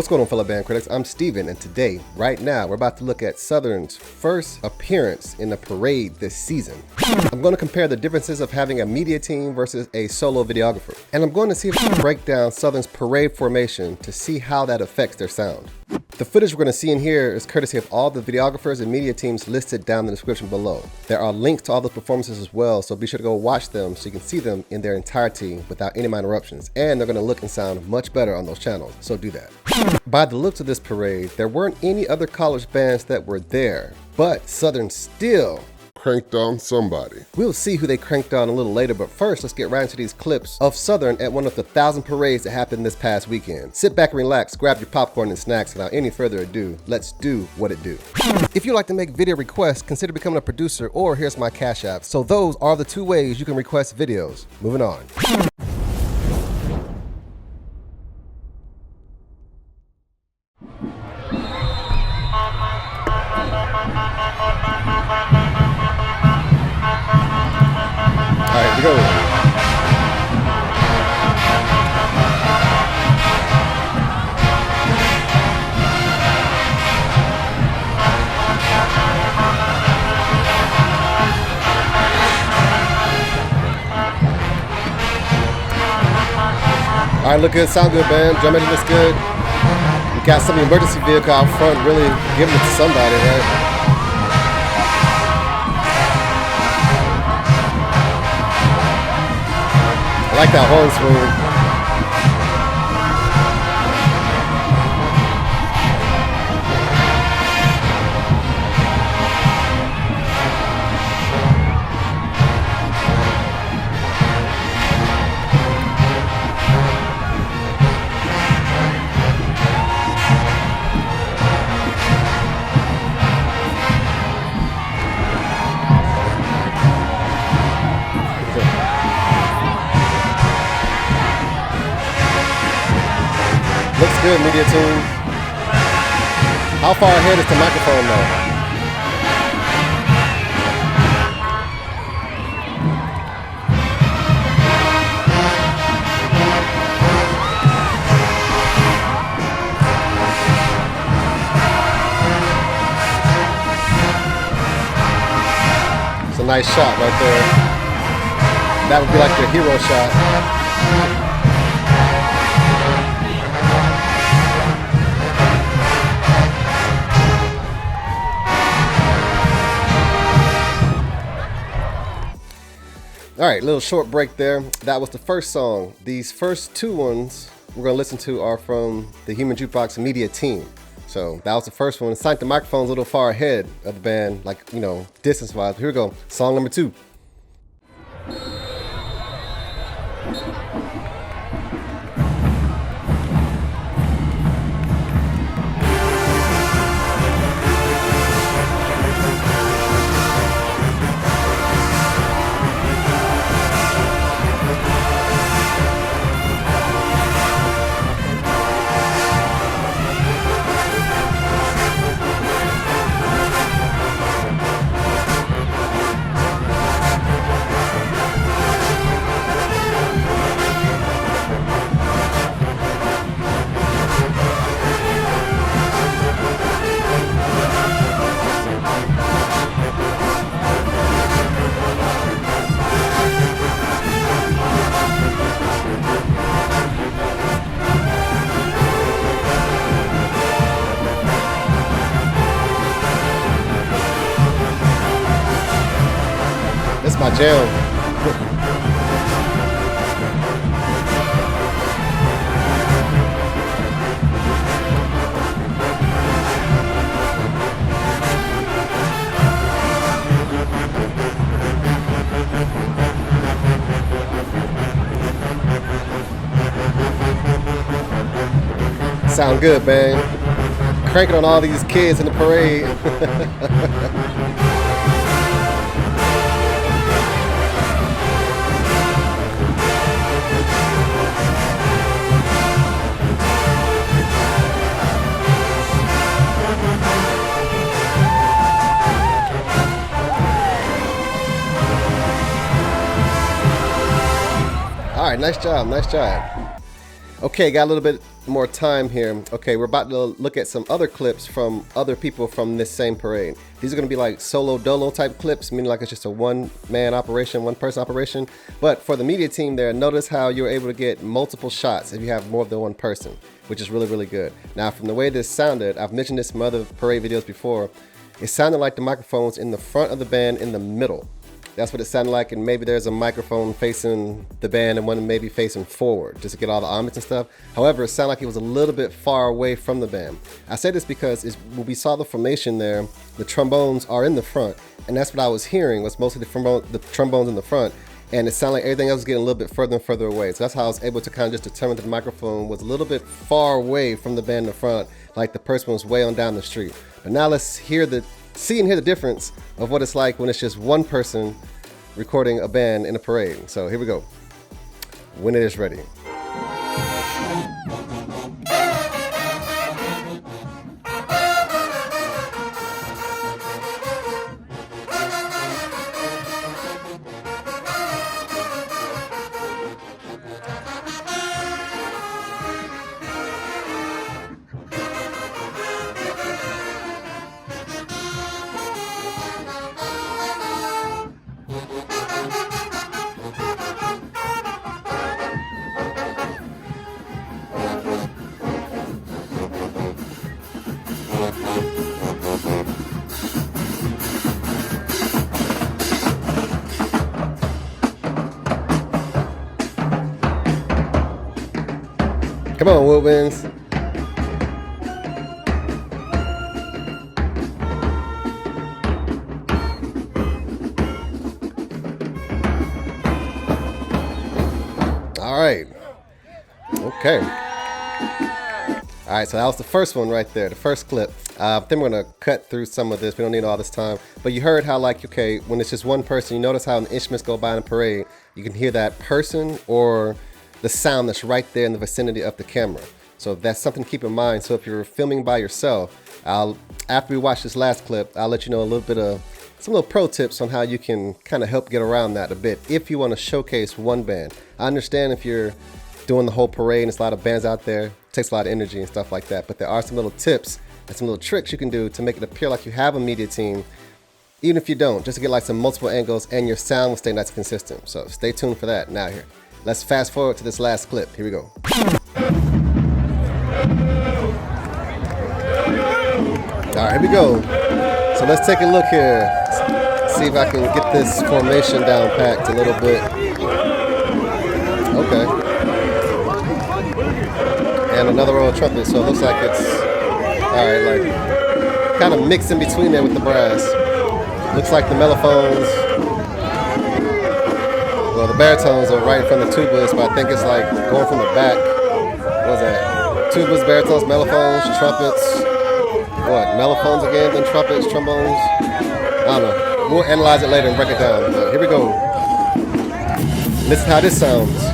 going on, fellow band critics? I'm Steven, and today, right now, we're about to look at Southern's first appearance in the parade this season. I'm going to compare the differences of having a media team versus a solo videographer. And I'm going to see if we can break down Southern's parade formation to see how that affects their sound. The footage we're going to see in here is courtesy of all the videographers and media teams listed down in the description below. There are links to all those performances as well, so be sure to go watch them so you can see them in their entirety without any minor interruptions. And they're going to look and sound much better on those channels, so do that. By the looks of this parade, there weren't any other college bands that were there, but Southern still cranked on somebody. We'll see who they cranked on a little later, but first let's get right into these clips of Southern at one of the 1,000 parades that happened this past weekend. Sit back and relax, grab your popcorn and snacks, without any further ado, let's do what it do. If you'd like to make video requests, consider becoming a producer, or here's my Cash App. So those are the two ways you can request videos. Moving on. Alright, here we go. Alright, look good, sound good, man. Drum engine looks good. We got some emergency vehicle out front, really giving it to somebody, right? I like that horn swing. Looks good, media team. How far ahead is the microphone though? It's a nice shot right there. That would be like your hero shot. All right, little short break there. That was the first song. These first two ones we're gonna listen to are from the Human Jukebox media team. So that was the first one. It's like the microphone's a little far ahead of the band, like, you know, distance-wise. Here we go, song number 2. That's my jam. Sound good, man. Cranking on all these kids in the parade. All right, nice job, nice job. Okay, got a little bit more time here. Okay, we're about to look at some other clips from other people from this same parade. These are going to be like solo dolo type clips, meaning like it's just a one-man operation, one-person operation. But for the media team there, notice how you're able to get multiple shots if you have more than one person, which is really, really good. Now, from the way this sounded, I've mentioned this in other parade videos before, it sounded like the microphone's in the front of the band in the middle. That's what it sounded like, and maybe there's a microphone facing the band and one maybe facing forward just to get all the ambience and stuff. However, it sounded like it was a little bit far away from the band. I say this because when we saw the formation there, the trombones are in the front, and that's what I was hearing was mostly the trombones in the front, and it sounded like everything else was getting a little bit further and further away. So that's how I was able to kind of just determine that the microphone was a little bit far away from the band in the front, like the person was way on down the street. But now let's see and hear the difference of what it's like when it's just one person recording a band in a parade. So here we go. When it is ready. Come on, Woodwinds. All right. Okay. All right, so that was the first one right there, the first clip. I think we're gonna cut through some of this. We don't need all this time. But you heard how, like, okay, when it's just one person, you notice how when the instruments go by in a parade, you can hear that person or the sound that's right there in the vicinity of the camera. So that's something to keep in mind. So if you're filming by yourself, after we watch this last clip, I'll let you know a little bit of some little pro tips on how you can kind of help get around that a bit if you want to showcase one band. I understand if you're doing the whole parade and there's a lot of bands out there, it takes a lot of energy and stuff like that, but there are some little tips and some little tricks you can do to make it appear like you have a media team, even if you don't, just to get like some multiple angles and your sound will stay nice and consistent. So stay tuned for that. Now here, let's fast forward to this last clip. Here we go. All right, here we go. So let's take a look here. See if I can get this formation down packed a little bit. Okay. And another roll of trumpets, so it looks like it's, all right, like kind of mixed in between there with the brass. Looks like the mellophones, well, the baritones are right in front of the tubas, but I think it's like going from the back. What was that? Tubas, baritones, mellophones, trumpets. What? Mellophones again, then trumpets, trombones. I don't know. We'll analyze it later and break it down. But here we go. Listen how this sounds.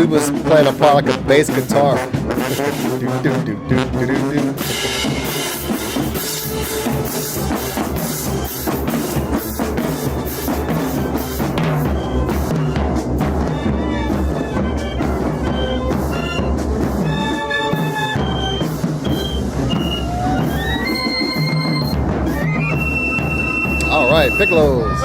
Tuba's playing a part like a bass guitar. right, Piccolos.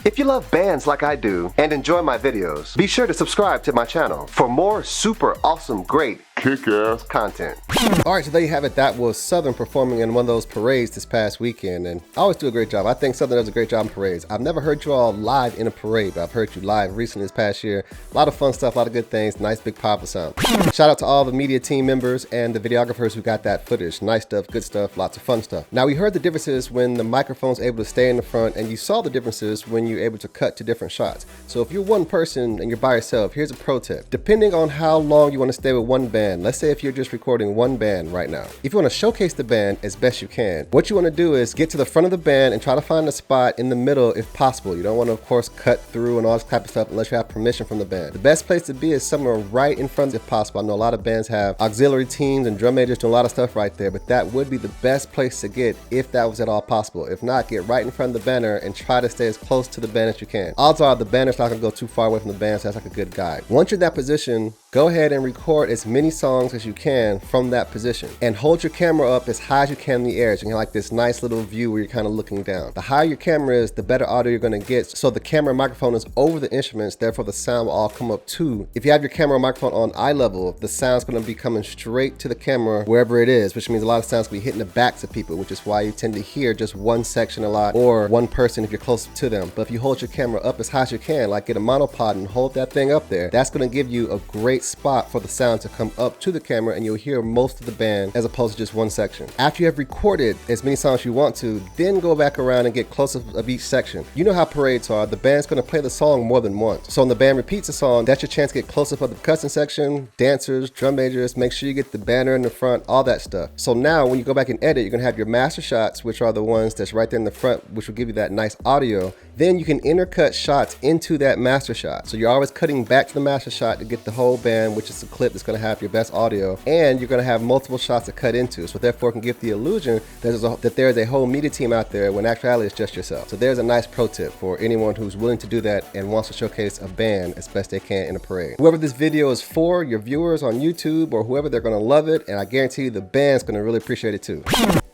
If you love bands like I do and enjoy my videos, be sure to subscribe to my channel for more super awesome, great, kick-ass content. Alright, so there you have it. That was Southern performing in one of those parades this past weekend, and I always do a great job. I think Southern does a great job in parades. I've never heard you all live in a parade, but I've heard you live recently this past year. A lot of fun stuff, a lot of good things, nice big powerful sound. Shout out to all the media team members and the videographers who got that footage. Nice stuff, good stuff, lots of fun stuff. Now we heard the differences when the microphone's able to stay in the front, and you saw the differences when you're able to cut to different shots. So if you're one person and you're by yourself, here's a pro tip. Depending on how long you want to stay with one band, let's say if you're just recording one band right now, if you want to showcase the band as best you can, what you want to do is get to the front of the band and try to find a spot in the middle if possible. You don't want to, of course, cut through and all this type of stuff unless you have permission from the band. The best place to be is somewhere right in front if possible. I know a lot of bands have auxiliary teams and drum majors doing a lot of stuff right there, but that would be the best place to get if that was at all possible. If not, get right in front of the banner and try to stay as close to the band as you can. Odds are the banner's not going to go too far away from the band, so that's like a good guide. Once you're in that position, go ahead and record as many songs as you can from that position and hold your camera up as high as you can in the air so you can have like this nice little view where you're kind of looking down. The higher your camera is, the better audio you're going to get, so the camera and microphone is over the instruments, therefore the sound will all come up too. If you have your camera and microphone on eye level, the sound's going to be coming straight to the camera wherever it is, which means a lot of sounds will be hitting the backs of people, which is why you tend to hear just one section a lot or one person if you're close to them. But if you hold your camera up as high as you can, like get a monopod and hold that thing up there, that's going to give you a great spot for the sound to come up to the camera and you'll hear most of the band as opposed to just one section. After you have recorded as many songs you want to, then go back around and get close of each section. You know how parades are, the band's going to play the song more than once. So when the band repeats a song, that's your chance to get close up of the percussion section, dancers, drum majors, make sure you get the banner in the front, all that stuff. So now when you go back and edit, you're going to have your master shots, which are the ones that's right there in the front, which will give you that nice audio. Then you can intercut shots into that master shot. So you're always cutting back to the master shot to get the whole band, which is the clip that's going to have your best audio, and you're going to have multiple shots to cut into. So therefore it can give the illusion that there's a whole media team out there when actually it's just yourself. So there's a nice pro tip for anyone who's willing to do that and wants to showcase a band as best they can in a parade. Whoever this video is for, your viewers on YouTube or whoever, they're going to love it, and I guarantee you the band's going to really appreciate it too.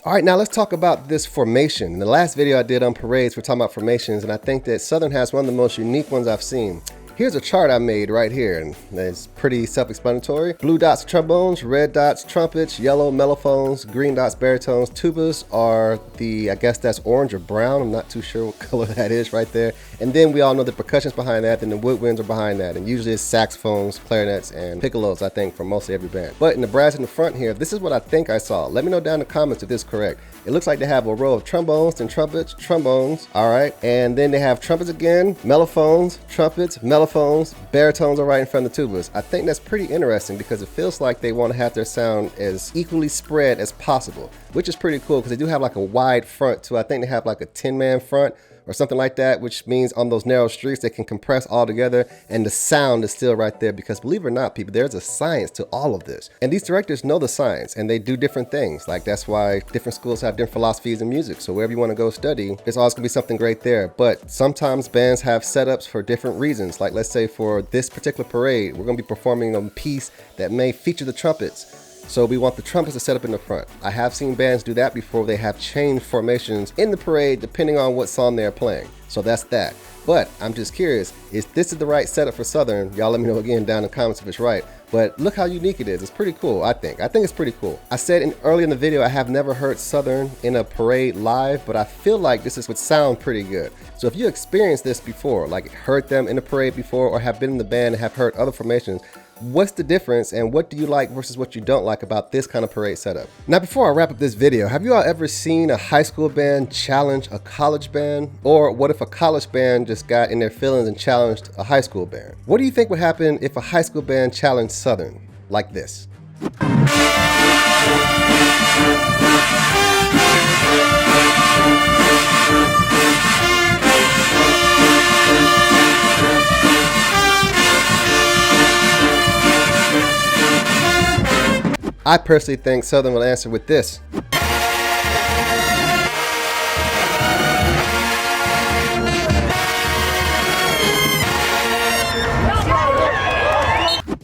All right, now let's talk about this formation. In the last video I did on parades, we're talking about formations, and I think that Southern has one of the most unique ones I've seen. Here's a chart I made right here, and it's pretty self-explanatory. Blue dots, trombones; red dots, trumpets; yellow, mellophones; green dots, baritones. Tubas are the, I guess that's orange or brown. I'm not too sure what color that is right there. And then we all know the percussion's behind that, and the woodwinds are behind that. And usually it's saxophones, clarinets, and piccolos, I think, for mostly every band. But in the brass in the front here, this is what I think I saw. Let me know down in the comments if this is correct. It looks like they have a row of trombones and trumpets, trombones, all right? And then they have trumpets again, mellophones, trumpets, mellophones, baritones are right in front of the tubas. I think that's pretty interesting because it feels like they want to have their sound as equally spread as possible, which is pretty cool because they do have like a wide front too. I think they have like a 10-man front or something like that, which means on those narrow streets they can compress all together and the sound is still right there, because believe it or not, people, there's a science to all of this. And these directors know the science and they do different things. Like that's why different schools have different philosophies in music. So wherever you want to go study, there's always gonna be something great there. But sometimes bands have setups for different reasons. Like let's say for this particular parade, we're gonna be performing a piece that may feature the trumpets. So we want the trumpets to set up in the front. I have seen bands do that before. They have changed formations in the parade depending on what song they're playing. So that's that. But I'm just curious, is this the right setup for Southern? Y'all let me know again down in the comments if it's right. But look how unique it is. It's pretty cool, I think. I think it's pretty cool. I said earlier in the video, I have never heard Southern in a parade live, but I feel like this would sound pretty good. So if you experienced this before, like heard them in a parade before or have been in the band and have heard other formations, what's the difference and what do you like versus what you don't like about this kind of parade setup? Now, before I wrap up this video, have you all ever seen a high school band challenge a college band? Or what if a college band just got in their feelings and challenged a high school band? What do you think would happen if a high school band challenged Southern like this? I personally think Southern will answer with this.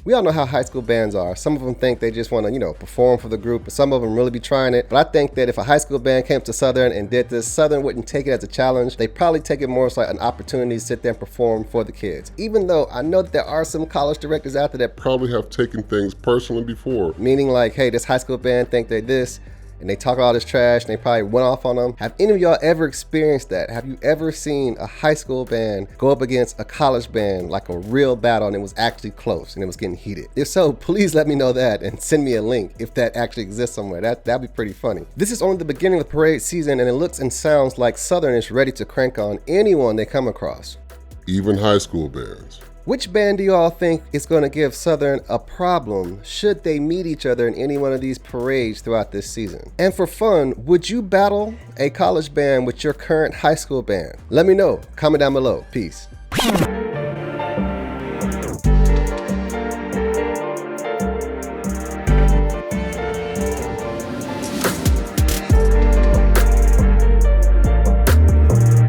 We all know how high school bands are. Some of them think they just want to, perform for the group, but some of them really be trying it. But I think that if a high school band came to Southern and did this, Southern wouldn't take it as a challenge. They probably take it more as like an opportunity to sit there and perform for the kids. Even though I know that there are some college directors out there that Probably have taken things personally before. meaning like, hey, this high school band think they're this, and they talk all this trash, and they probably went off on them. Have any of y'all ever experienced that? Have you ever seen a high school band go up against a college band, like a real battle, and it was actually close, and it was getting heated? If so, please let me know that, and send me a link if that actually exists somewhere. That'd be pretty funny. This is only the beginning of the parade season, and it looks and sounds like Southern is ready to crank on anyone they come across. Even high school bands. Which band do you all think is going to give Southern a problem should they meet each other in any one of these parades throughout this season? And for fun, would you battle a college band with your current high school band? Let me know. Comment down below. Peace.